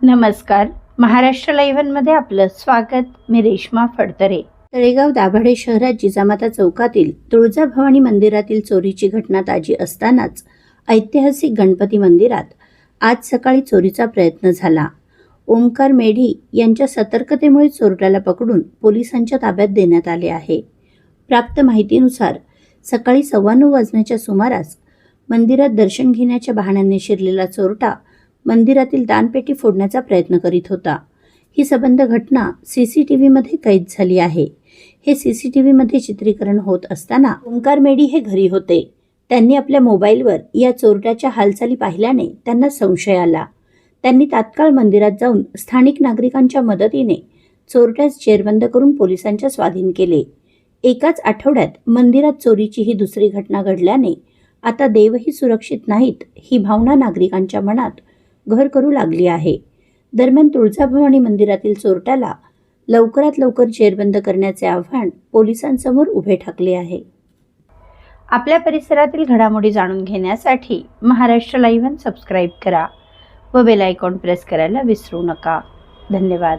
नमस्कार. महाराष्ट्र लाईव्हमध्ये आपलं स्वागत. मी रेश्मा फडतरे. तळेगाव दाभाडे शहरात जिजामाता चौकातील तुळजाभवानी मंदिरातील चोरीची घटना ताजी असतानाच ऐतिहासिक गणपती मंदिरात आज सकाळी चोरीचा प्रयत्न झाला. ओमकार मेढी यांच्या सतर्कतेमुळे चोरट्याला पकडून पोलिसांच्या ताब्यात देण्यात आले आहे. प्राप्त माहितीनुसार सकाळी 9:15 वाजण्याच्या सुमारास मंदिरात दर्शन घेण्याच्या बहाण्याने शिरलेला चोरटा मंदिरातील दानपेटी फोडण्याचा प्रयत्न करीत होता. ही सबंध घटना CCTVमध्ये कैद झाली आहे. हे CCTVमध्ये चित्रीकरण होत असताना ओंकार मेढी हे घरी होते. त्यांनी आपल्या मोबाईलवर या चोरट्याच्या हालचाली पाहिल्याने त्यांना संशय आला. त्यांनी तात्काळ मंदिरात जाऊन स्थानिक नागरिकांच्या मदतीने चोरट्यास जेरबंद करून पोलिसांच्या स्वाधीन केले. एकाच आठवड्यात मंदिरात चोरीची ही दुसरी घटना घडल्याने आता देवही सुरक्षित नाहीत ही भावना नागरिकांच्या मनात घर करू लागली आहे. दरम्यान तुळजाभवानी मंदिरातील चोरट्याला लवकरात लवकर जेरबंद करण्याचे आव्हान पोलिसांसमोर उभे ठाकले आहे. आपल्या परिसरातील घडामोडी जाणून घेण्यासाठी महाराष्ट्र लाईव्ह सबस्क्राईब करा व बेल आयकॉन प्रेस करायला विसरू नका. धन्यवाद.